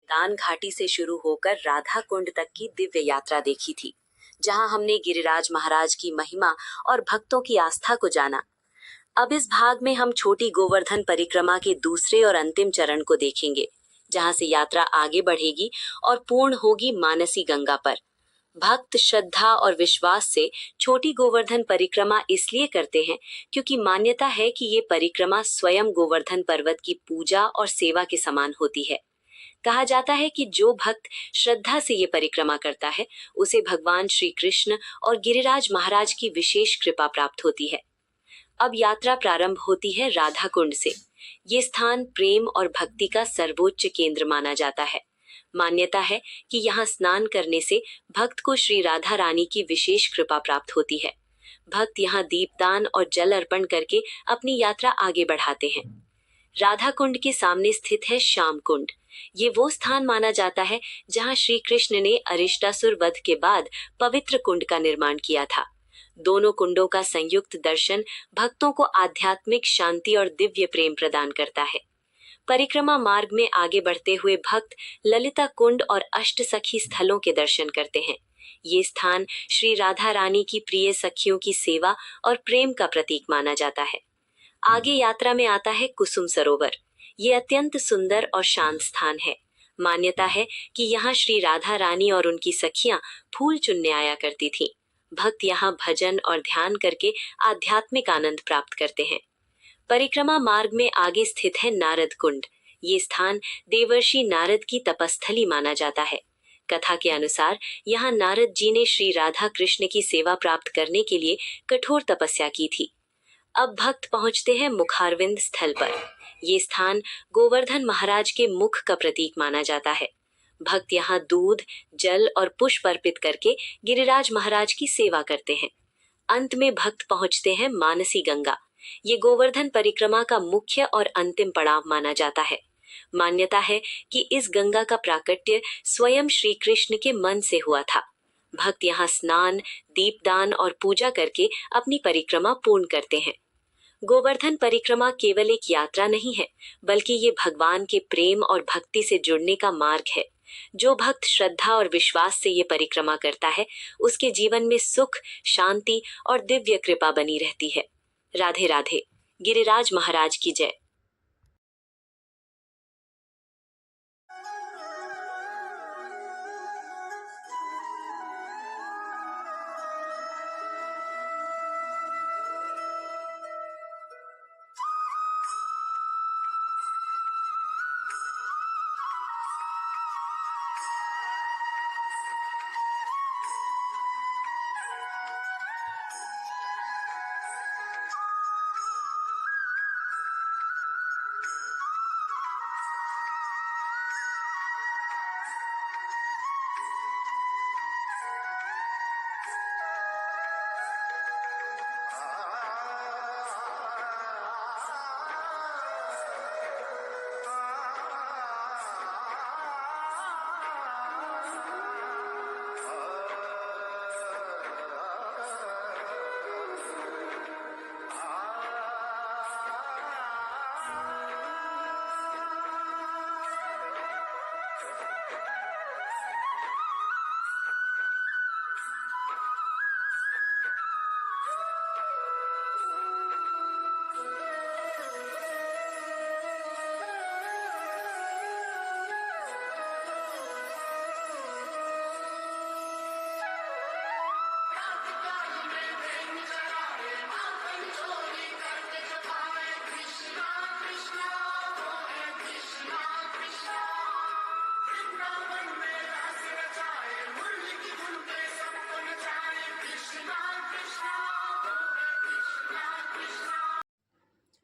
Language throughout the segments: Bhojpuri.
दान घाटी से शुरू होकर राधा कुंड तक की दिव्य यात्रा देखी थी, जहां हमने गिरिराज महाराज की महिमा और भक्तों की आस्था को जाना। अब इस भाग में हम छोटी गोवर्धन परिक्रमा के दूसरे और अंतिम चरण को देखेंगे, जहां से यात्रा आगे बढ़ेगी और पूर्ण होगी मानसी गंगा पर। भक्त श्रद्धा और विश्वास से छोटी गोवर्धन परिक्रमा इसलिए करते हैं क्योंकि मान्यता है कि ये परिक्रमा स्वयं गोवर्धन पर्वत की पूजा और सेवा के समान होती है। कहा जाता है कि जो भक्त श्रद्धा से ये परिक्रमा करता है, उसे भगवान श्री कृष्ण और गिरिराज महाराज की विशेष कृपा प्राप्त होती है। अब यात्रा प्रारंभ होती है राधा कुंड से। ये स्थान प्रेम और भक्ति का सर्वोच्च केंद्र माना जाता है। मान्यता है कि यहाँ स्नान करने से भक्त को श्री राधा रानी की विशेष कृपा प्राप्त होती है। भक्त यहाँ दीपदान और जल अर्पण करके अपनी यात्रा आगे बढ़ाते हैं। राधा कुंड के सामने स्थित है श्याम कुंड। ये वो स्थान माना जाता है जहाँ श्री कृष्ण ने अरिष्टासुर वध के बाद पवित्र कुंड का निर्माण किया था। दोनों कुंडों का संयुक्त दर्शन भक्तों को आध्यात्मिक शांति और दिव्य प्रेम प्रदान करता है। परिक्रमा मार्ग में आगे बढ़ते हुए भक्त ललिता कुंड और अष्ट सखी स्थलों के दर्शन करते हैं। ये स्थान श्री राधा रानी की प्रिय सखियों की सेवा और प्रेम का प्रतीक माना जाता है। आगे यात्रा में आता है कुसुम सरोवर। ये अत्यंत सुंदर और शांत स्थान है। मान्यता है कि यहाँ श्री राधा रानी और उनकी सखियां फूल चुनने आया करती थीं। भक्त यहाँ भजन और ध्यान करके आध्यात्मिक आनंद प्राप्त करते हैं। परिक्रमा मार्ग में आगे स्थित है नारद कुंड। ये स्थान देवर्षि नारद की तपस्थली माना जाता है। कथा के अनुसार यहाँ नारद जी ने श्री राधा कृष्ण की सेवा प्राप्त करने के लिए कठोर तपस्या की थी। अब भक्त पहुँचते हैं मुखारविंद स्थल पर। ये स्थान गोवर्धन महाराज के मुख का प्रतीक माना जाता है। भक्त यहाँ दूध, जल और पुष्प अर्पित करके गिरिराज महाराज की सेवा करते हैं। अंत में भक्त पहुँचते हैं मानसी गंगा। ये गोवर्धन परिक्रमा का मुख्य और अंतिम पड़ाव माना जाता है। मान्यता है कि इस गंगा का प्राकट्य स्वयं श्री कृष्ण के मन से हुआ था। भक्त यहाँ स्नान, दीपदान और पूजा करके अपनी परिक्रमा पूर्ण करते हैं। गोवर्धन परिक्रमा केवल एक यात्रा नहीं है, बल्कि ये भगवान के प्रेम और भक्ति से जुड़ने का मार्ग है। जो भक्त श्रद्धा और विश्वास से ये परिक्रमा करता है, उसके जीवन में सुख, शांति और दिव्य कृपा बनी रहती है। राधे राधे। गिरिराज महाराज की जय।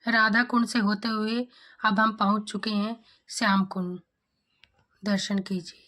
राधा कुंड से होते हुए अब हम पहुंच चुके हैं श्याम कुंड। दर्शन कीजिए।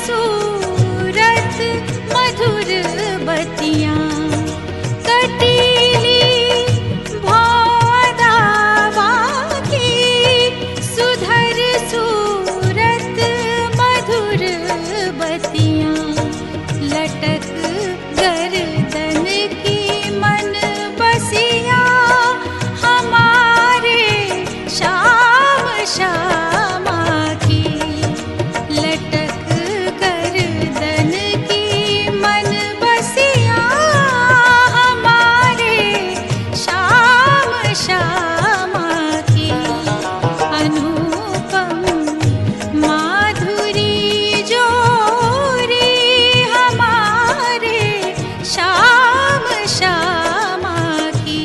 सूरत मधुर बतियाँ कटीली भौदावा की सुधर सूरत मधुर बतियाँ लटक गर्दन की मन बसिया हमारे श्याम श्यामा की लटक गर्दन की मन बसिया हमारे श्याम श्यामा की अनुपम माधुरी जोरी हमारे श्याम श्यामा की।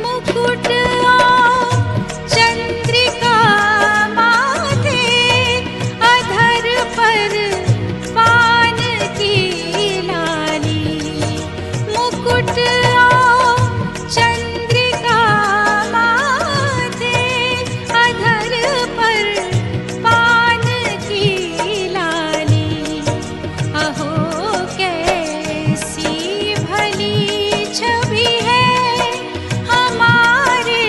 मुकुट चंद्रिका माथे अधर पर पान की लाली मुकुट चंद्रिका माथे अधर पर पान की लाली अहो कैसी भली छवि है हमारे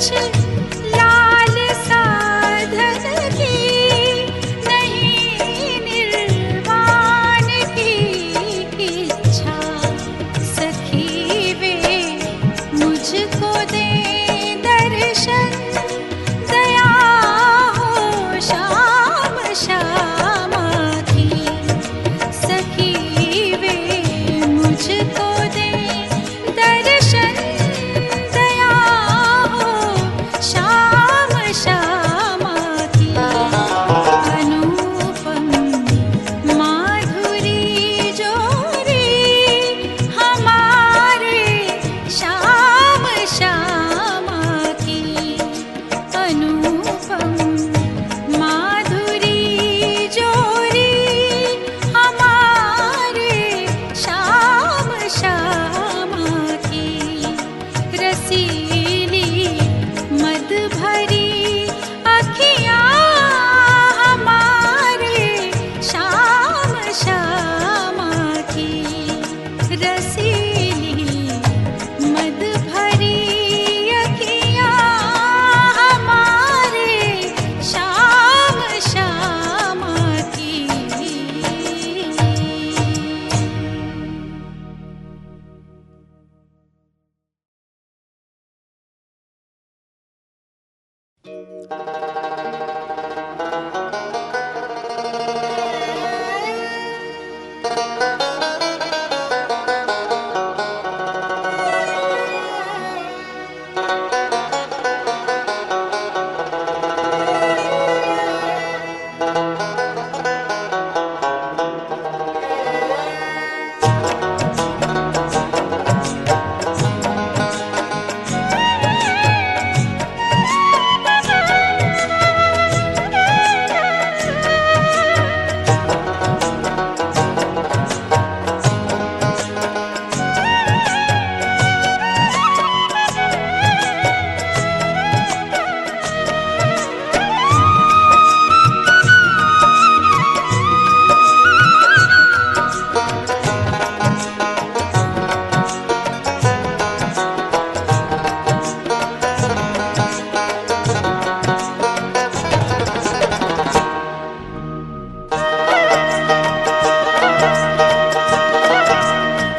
कुछ लाल साधन की, नहीं निर्वाण की इच्छा। सखी वे मुझको दे दर्शन, दया हो श्याम श्यामा की। सखी वे मुझको दे दर्शन, दया हो श्याम श्यामा की। अनुपम माधुरी जोरी हमारे श्याम श्यामा की। अनुपम माधुरी जोरी हमारे श्याम श्यामा की। रसीली मद भरी अखियाँ हमारे श्याम श्यामा की। रसीली मद भरी अखियाँ हमारे श्याम श्यामा की।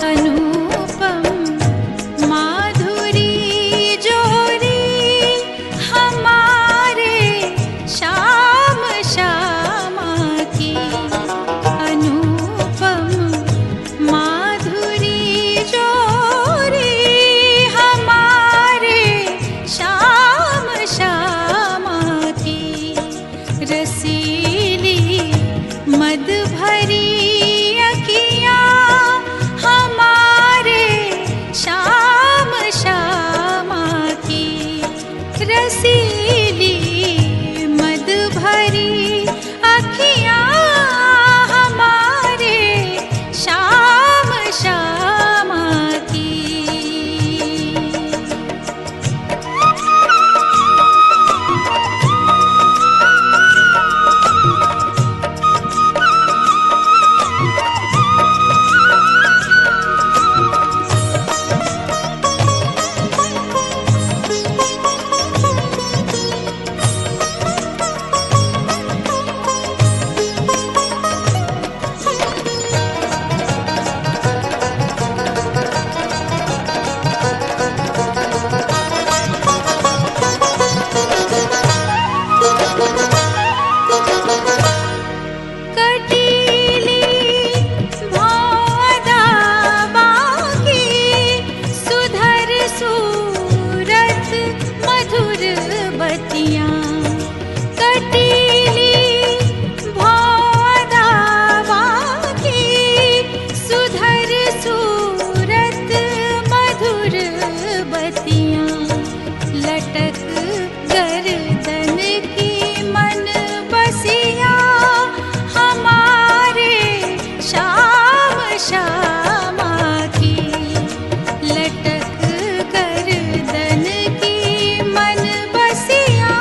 अनुपम माधुरी जोरी हमारे श्याम श्यामा की। अनुपम माधुरी जोरी हमारे श्याम श्यामा की। रसीली मद भरी अखियाँ हमारे श्याम श्यामा की। रसीली मद भरी अखियाँ हमारे श्याम श्यामा की। लटक गर्दन की मन बसिया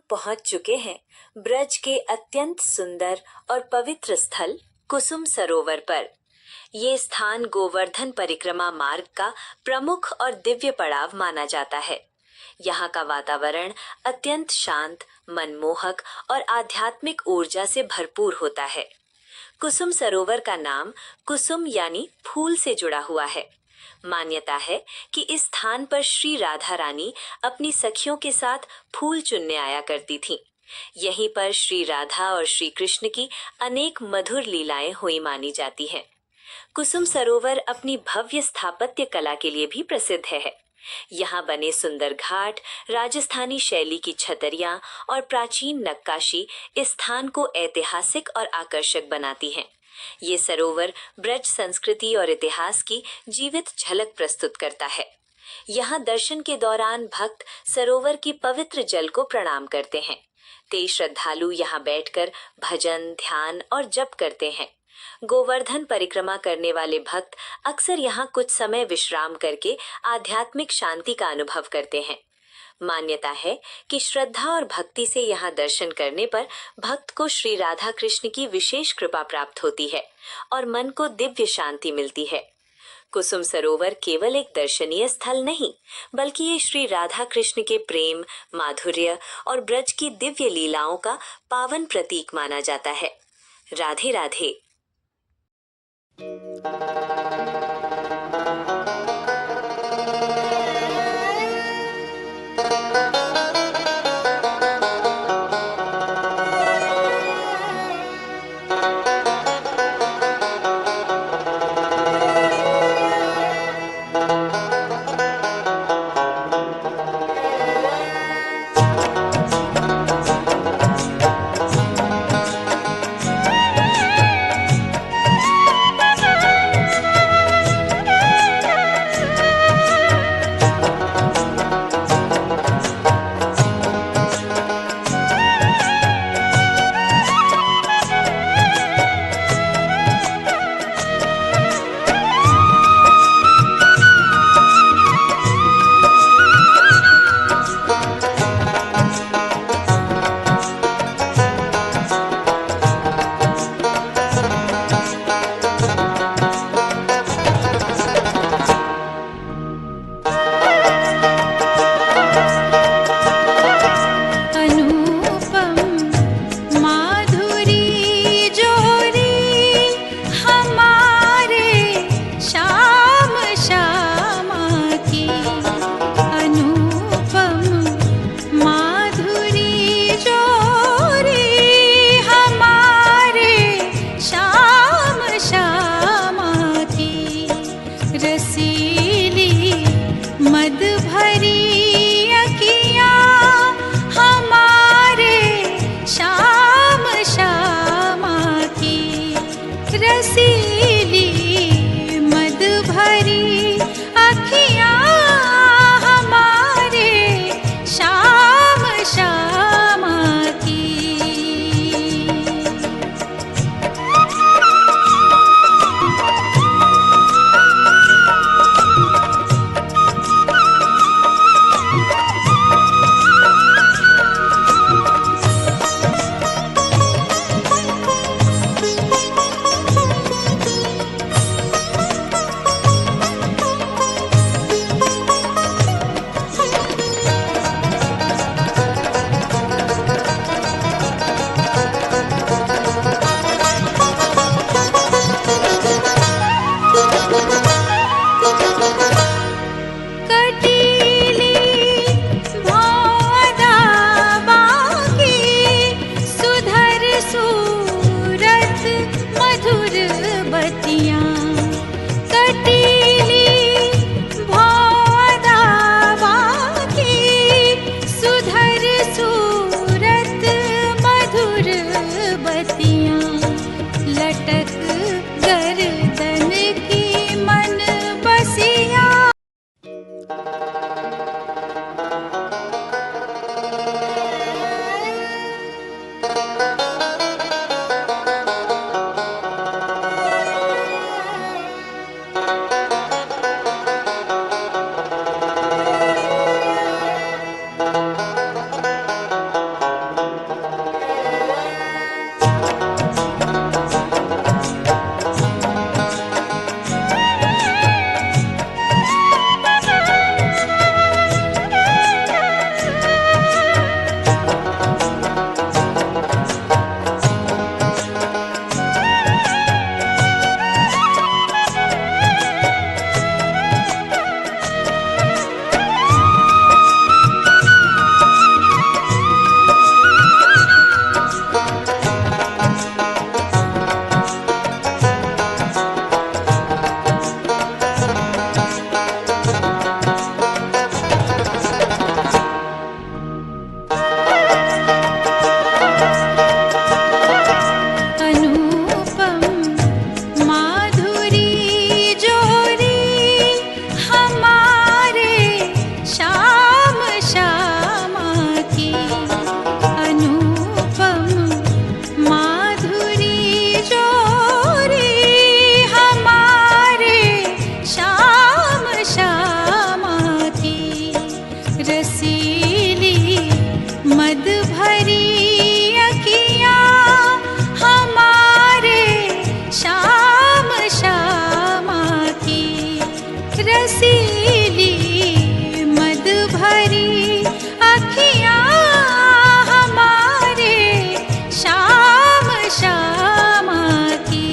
पहुंच चुके हैं ब्रज के अत्यंत सुंदर और पवित्र स्थल कुसुम सरोवर पर। ये स्थान गोवर्धन परिक्रमा मार्ग का प्रमुख और दिव्य पड़ाव माना जाता है। यहाँ का वातावरण अत्यंत शांत, मनमोहक और आध्यात्मिक ऊर्जा से भरपूर होता है। कुसुम सरोवर का नाम कुसुम यानी फूल से जुड़ा हुआ है। मान्यता है कि इस स्थान पर श्री राधा रानी अपनी सखियों के साथ फूल चुनने आया करती थीं। यहीं पर श्री राधा और श्री कृष्ण की अनेक मधुर लीलाएं हुई मानी जाती हैं। कुसुम सरोवर अपनी भव्य स्थापत्य कला के लिए भी प्रसिद्ध है। यहाँ बने सुंदर घाट, राजस्थानी शैली की छतरियां और प्राचीन नक्काशी इस स्थान को ऐतिहासिक और आकर्षक बनाती हैं। ये सरोवर ब्रज संस्कृति और इतिहास की जीवित झलक प्रस्तुत करता है। यहाँ दर्शन के दौरान भक्त सरोवर की पवित्र जल को प्रणाम करते हैं। तेज श्रद्धालु यहाँ बैठकर भजन, ध्यान और जप करते हैं। गोवर्धन परिक्रमा करने वाले भक्त अक्सर यहाँ कुछ समय विश्राम करके आध्यात्मिक शांति का अनुभव करते हैं। मान्यता है कि श्रद्धा और भक्ति से यहाँ दर्शन करने पर भक्त को श्री राधा कृष्ण की विशेष कृपा प्राप्त होती है और मन को दिव्य शांति मिलती है। कुसुम सरोवर केवल एक दर्शनीय स्थल नहीं, बल्कि ये श्री राधा कृष्ण के प्रेम, माधुर्य और ब्रज की दिव्य लीलाओं का पावन प्रतीक माना जाता है। राधे राधे। भरी अखियाँ हमारे शाम शामा की, रसीली मद भरी अखियाँ हमारे शाम शामा की।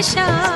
शा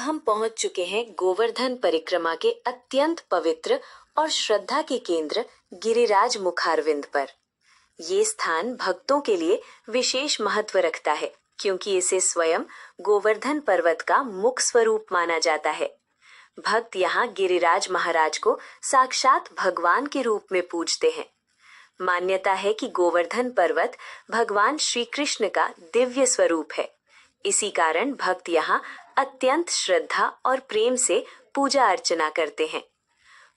हम पहुंच चुके हैं गोवर्धन परिक्रमा के अत्यंत पवित्र और श्रद्धा के केंद्र गिरिराज मुखारविंद पर। ये स्थान भक्तों के लिए विशेष महत्व रखता है क्योंकि इसे स्वयं गोवर्धन पर्वत का मुख स्वरूप माना जाता है। भक्त यहाँ गिरिराज महाराज को साक्षात भगवान के रूप में पूजते हैं। मान्यता है कि गोवर्धन पर्वत भगवान श्री कृष्ण का दिव्य स्वरूप है। इसी कारण भक्त यहाँ अत्यंत श्रद्धा और प्रेम से पूजा अर्चना करते हैं।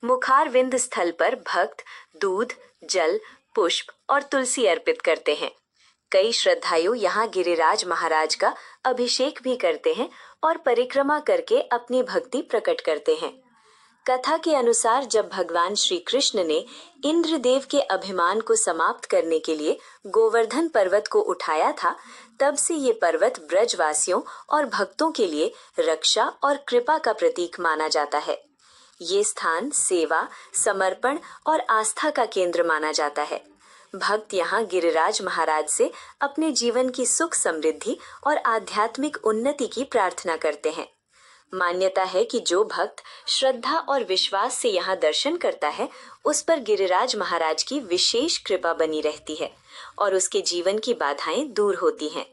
मुखारविंद स्थल पर भक्त दूध, जल, पुष्प और तुलसी अर्पित करते हैं। कई श्रद्धालु यहाँ गिरिराज महाराज का अभिषेक भी करते हैं और परिक्रमा करके अपनी भक्ति प्रकट करते हैं। कथा के अनुसार जब भगवान श्री कृष्ण ने इंद्रदेव के अभिमान को समाप्त करने के लिए गोवर्धन पर्वत को उठाया था, तब से ये पर्वत ब्रजवासियों और भक्तों के लिए रक्षा और कृपा का प्रतीक माना जाता है। ये स्थान सेवा, समर्पण और आस्था का केंद्र माना जाता है। भक्त यहाँ गिरिराज महाराज से अपने जीवन की सुख समृद्धि और आध्यात्मिक उन्नति की प्रार्थना करते हैं। मान्यता है कि जो भक्त श्रद्धा और विश्वास से यहाँ दर्शन करता है, उस पर गिरिराज महाराज की विशेष कृपा बनी रहती है और उसके जीवन की बाधाएं दूर होती हैं।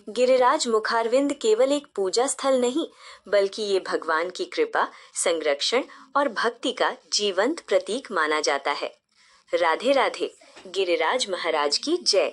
गिरिराज मुखारविंद केवल एक पूजा स्थल नहीं, बल्कि ये भगवान की कृपा, संरक्षण और भक्ति का जीवंत प्रतीक माना जाता है। राधे राधे। गिरिराज महाराज की जय।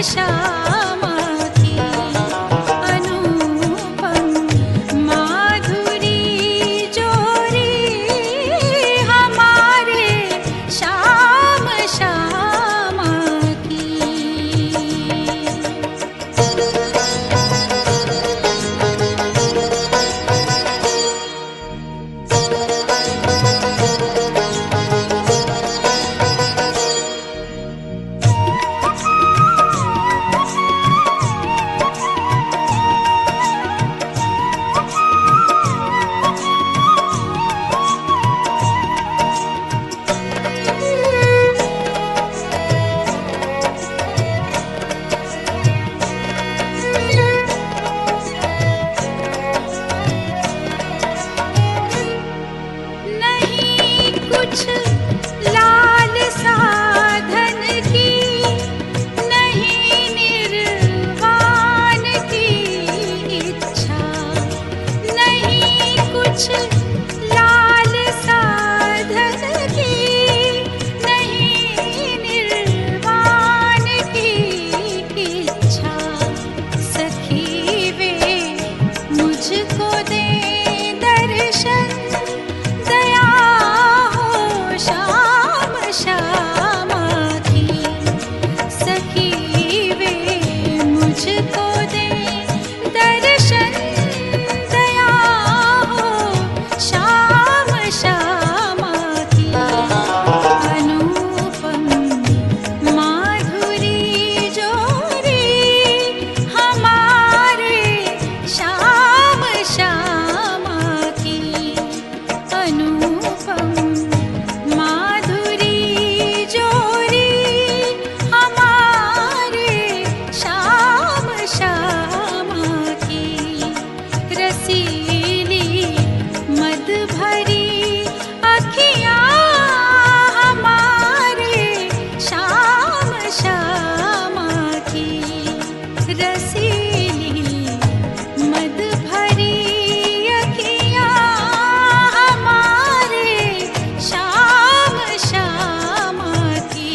श्यामा की अनुपम माधुरी जोरी हमारे श्याम श्यामा की। नहीं कुछ लाल साधन की, नहीं निर्वाण की इच्छा, नहीं कुछ लाल साधन की, नहीं निर्वाण की इच्छा। सखी वे मुझको दे दर्शन, दया हो श्याम श्यामा की। सखी वे मुझको दे दर्शन, दया हो श्याम श्यामा की। अनुपम माधुरी जोरी हमारे श्याम श्यामा की। अनुपम माधुरी जोरी हमारे श्याम श्यामा की। रसीली मद भरी अखियाँ हमारे श्याम श्यामा की। रसीली मद भरी अखियाँ हमारे श्याम श्यामा की।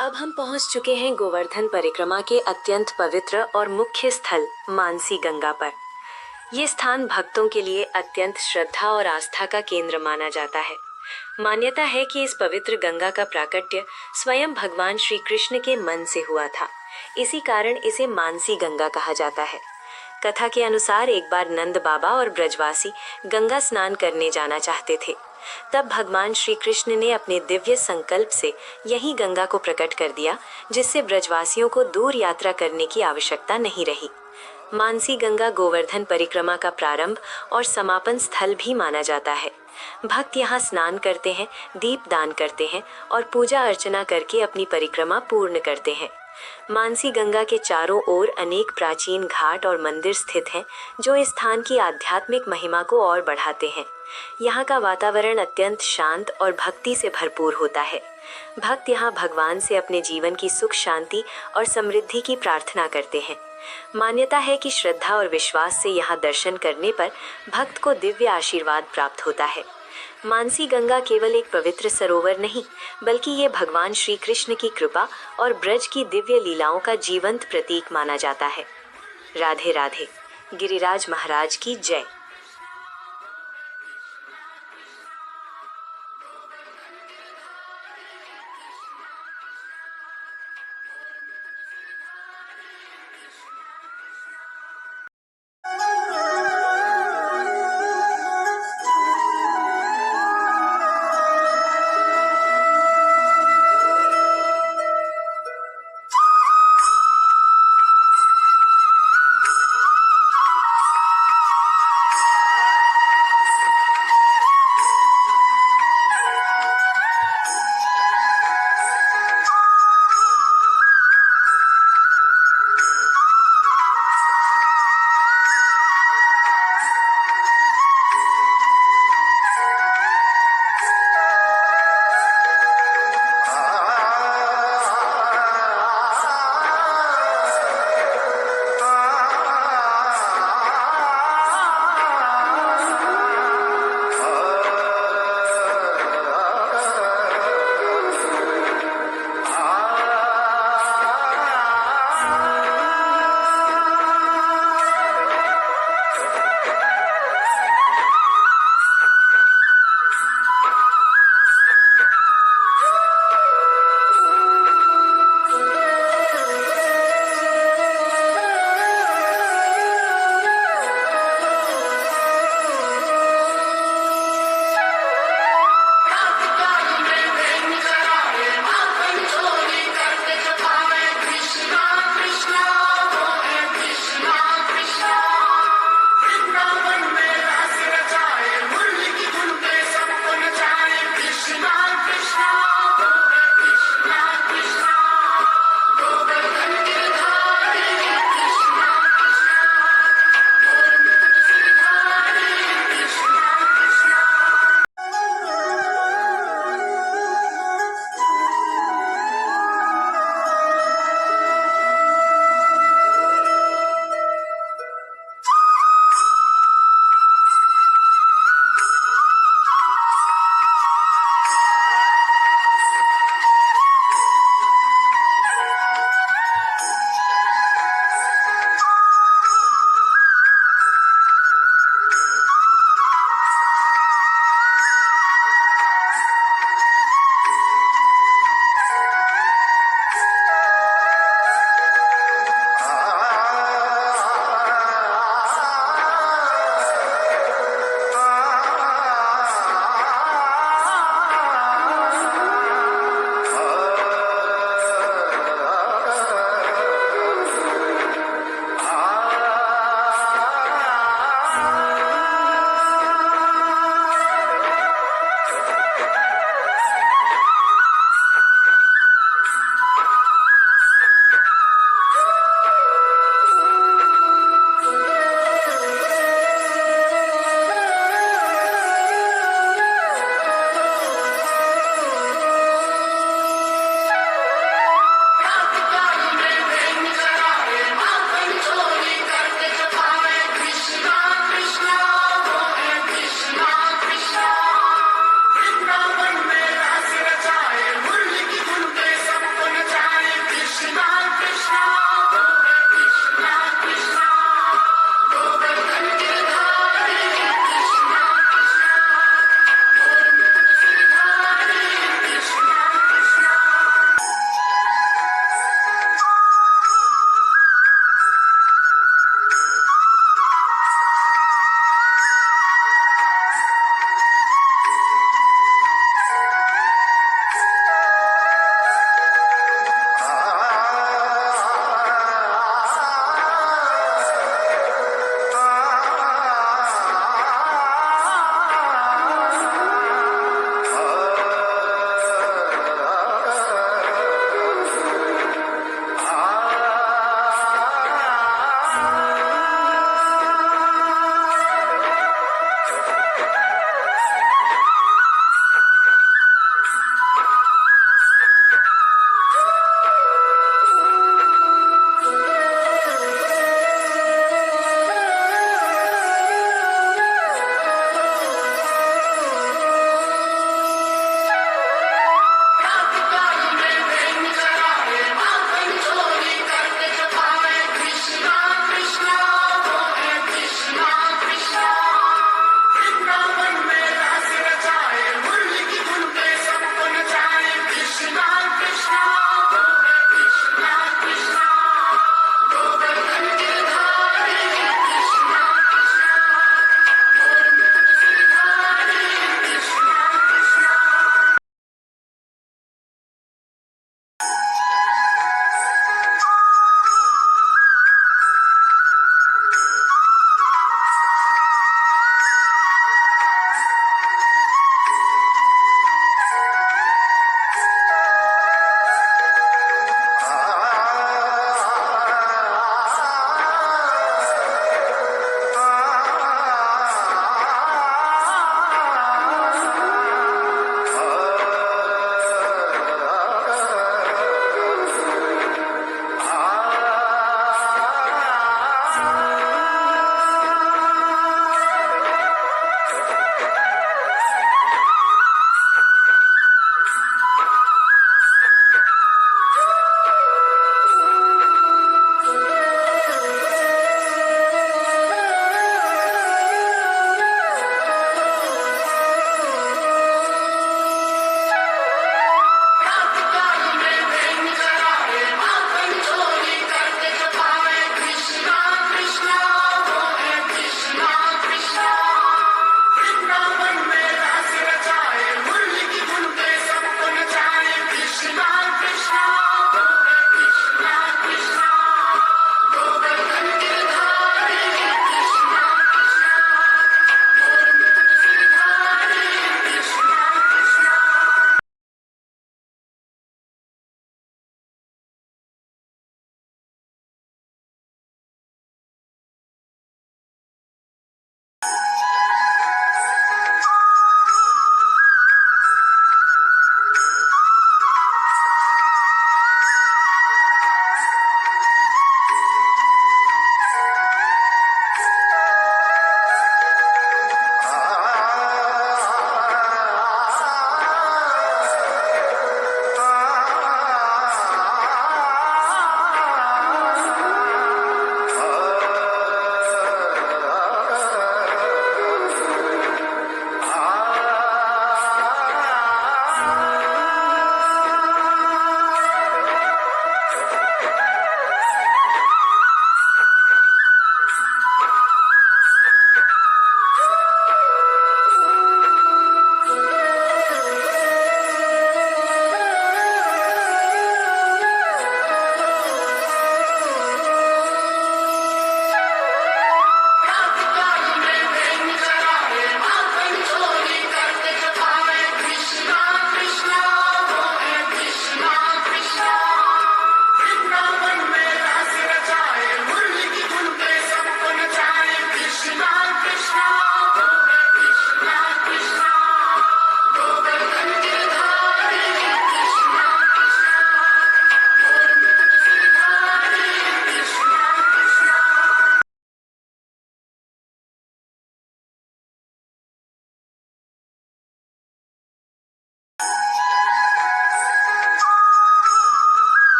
अब हम पहुंच चुके हैं गोवर्धन परिक्रमा के अत्यंत पवित्र और मुख्य स्थल मानसी गंगा पर। ये स्थान भक्तों के लिए अत्यंत श्रद्धा और आस्था का केंद्र माना जाता है। मान्यता है कि इस पवित्र गंगा का प्राकट्य स्वयं भगवान श्री कृष्ण के मन से हुआ था। इसी कारण इसे मानसी गंगा कहा जाता है। कथा के अनुसार एक बार नंद बाबा और ब्रजवासी गंगा स्नान करने जाना चाहते थे। तब भगवान श्री कृष्ण ने अपने दिव्य संकल्प से यही गंगा को प्रकट कर दिया, जिससे ब्रजवासियों को दूर यात्रा करने की आवश्यकता नहीं रही। मानसी गंगा गोवर्धन परिक्रमा का प्रारंभ और समापन स्थल भी माना जाता है। भक्त यहाँ स्नान करते हैं, दीप दान करते हैं और पूजा अर्चना करके अपनी परिक्रमा पूर्ण करते हैं। मानसी गंगा के चारों ओर अनेक प्राचीन घाट और मंदिर स्थित हैं, जो इस स्थान की आध्यात्मिक महिमा को और बढ़ाते हैं। यहाँ का वातावरण अत्यंत शांत और भक्ति से भरपूर होता है। भक्त यहाँ भगवान से अपने जीवन की सुख, शांति और समृद्धि की प्रार्थना करते हैं। मान्यता है कि श्रद्धा और विश्वास से यहाँ दर्शन करने पर भक्त को दिव्य आशीर्वाद प्राप्त होता है। मानसी गंगा केवल एक पवित्र सरोवर नहीं, बल्कि ये भगवान श्री कृष्ण की कृपा और ब्रज की दिव्य लीलाओं का जीवंत प्रतीक माना जाता है। राधे राधे। गिरिराज महाराज की जय।